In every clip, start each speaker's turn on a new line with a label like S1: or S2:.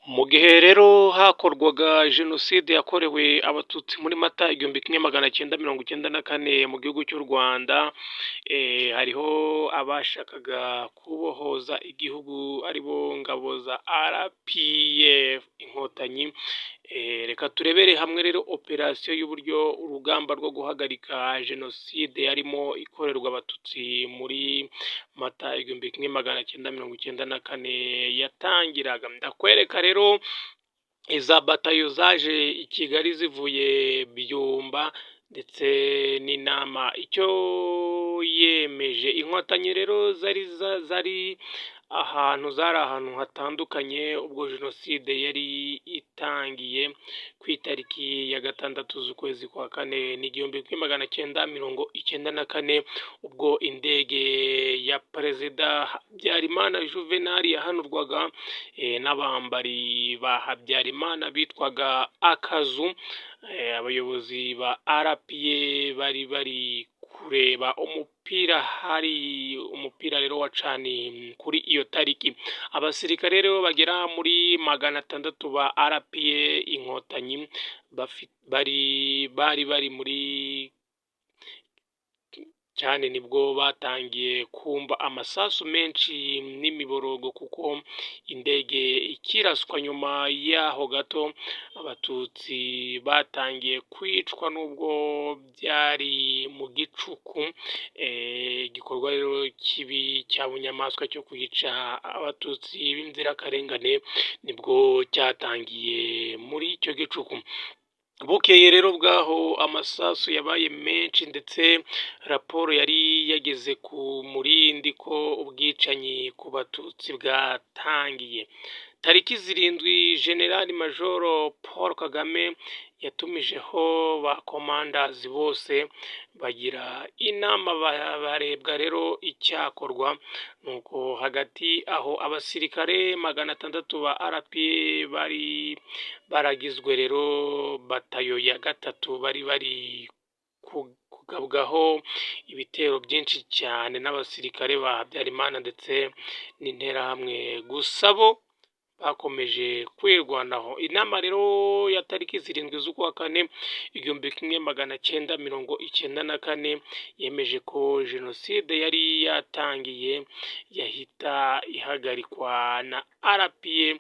S1: Mu gihe rero hakorwaga jenoside yakorewe abatutsi muri Mata 1994 mu gihugu cy'u Rwanda, hariho abashakaga kubohoza igihugu aribo ngabo za RPF Inkotanyi. Reka turebere hamwe rero operasiyo y'uburyo urugamba rwo guhagarika jenoside yarimo ikorerwa abatutsi muri Mata 1994 yatangiraga. Ndakwereka rero iza batayo zaje i Kigali zivuye Byumba ndetse n'inama icyo yemeje. Inkotanyi rero zari ahantu hatandukanye ubwo jenoside yari itangiye ku itariki ya 6 z'ukwezi kwa kane ni 1994, ubwo indege ya Perezida Habyarimana Juvenal yahanurwaga n'abambari ba Habyarimana bitwaga Akazu. Abayobozi ba RPA bari kureba umupira, hari umupira rero wacani kuri iyo tariki. Abasirikare rero bagera muri 600 ba RPA Inkotanyi bari muri cyane nibwo batangiye kumva amasasu menshi n'imiborogo, kuko indege ikiraswa. Nyuma yaho gato abatutsi batangiye kwicwa nubwo byari mu gicuku. Igikorwa rero kibi cya bunyamaswa cyo kwica abatutsi b'inzirakarengane nibwo cyatangiye muri icyo gicuku. Bukeye rero bwaho amasasu yabaye menshi, ndetse raporo yari yageze ku murindi ko ubwicanyi ku batutsi bwatangiye. Tariki 7 General Major Paul Kagame yatumijeho ba commanders bose bagira inama, barebwa rero icyakorwa. Nuko hagati aho abasirikare 600 ba RPA bari baragizwe rero batayo ya 3 bari kugabwaho ibitero byinshi cyane n'abasirikare ba Habyarimana ndetse n'interahamwe, gusa bo bakomeje kwirwanaho. Inama rero ya tariki 7 z'ukwa kane 1994 yemeje ko jenoside yari yatangiye yahita ihagarikwa na RPA.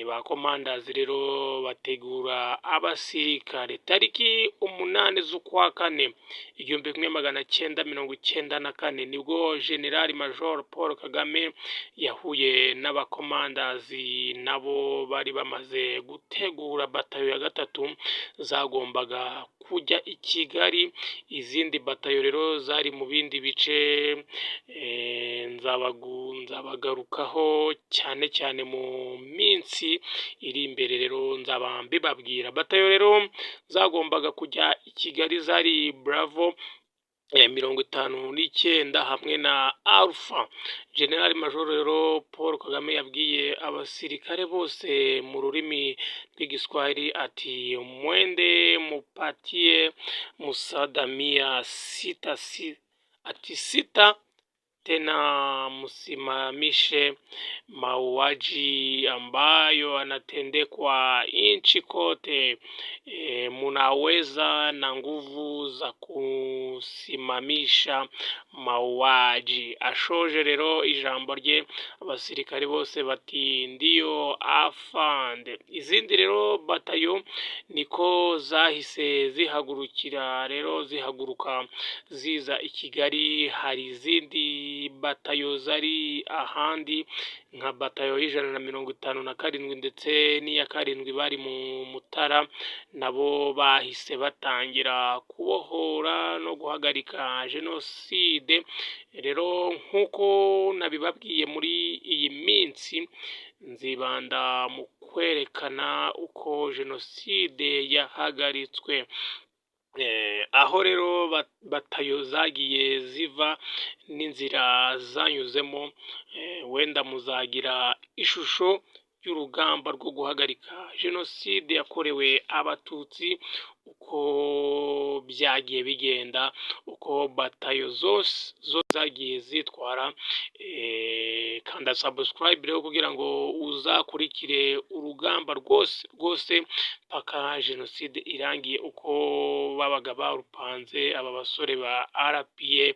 S1: Ba commanders rero bategura abasirikare. Tariki 8 z'ukwa kane 1994 nibwo General Major Paul Kagame yahuye n'abacommanders nabo bari bamaze gutegura batayo ya 3 zagombaga kujya i Kigali. Izindi batayo rero zari mu bindi bice, nzabagarukaho cyane mu minsi iri imbere, rero nzaba mbibabwira. Batayo rero zagombaga kujya i Kigali zari Bravo 59 hamwe na Alpha. General Major rero Paul Kagame yabwiye abasirikare bose mu rurimi rw'igiswahili ati mwende mupatie musadamia sita tena msimamishe mauaji ambayo anatendekwa nchi kote. Munaweza na nguvu za kusimamisha mauaji. Ashoje rero ijambo rye abasirikare bose bati ndiyo afande. Izindi rero batayo niko zahise zihaguruka ziza i Kigali. Hari izindi batayo zari ahandi nka batayo y'157 ndetse n'iya 7 bari mu Mutara, nabo bahise batangira kubohora no guhagarika jenoside. Rero nk'uko nabibabwiye, muri iyi minsi nzibanda mu kwerekana uko jenoside yahagaritswe, aho rero batayo zagiye ziva n'inzira zanyuzemo. Wenda muzagira ishusho ry'urugamba rwo guhagarika jenoside yakorewe abatutsi, uko byagiye bigenda, uko batayo zose zagiye zitwara. Kanda subscribe rero kugira ngo uzakurikire urugamba rwose paka jenoside irangiye, uko babaga barupanze aba basore ba RPA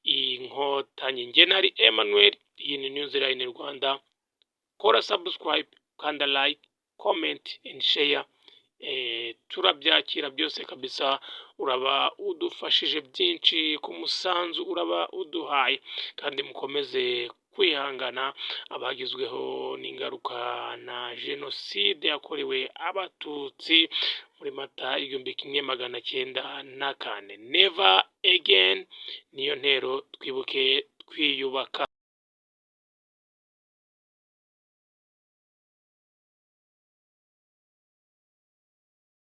S1: inkotanyi. Njye nari Emmanuel, iyi ni News Line Rwanda. Kora subscribe, kanda like, comment and share. Turabyakira byose kabisa, uraba udufashije byinshi ku musanzu uraba uduhaye, kandi mukomeze kwihangana abagizweho n'ingaruka na jenoside yakorewe abatutsi muri Mata 1994. Never again niyo ntero, twibuke twiyubaka.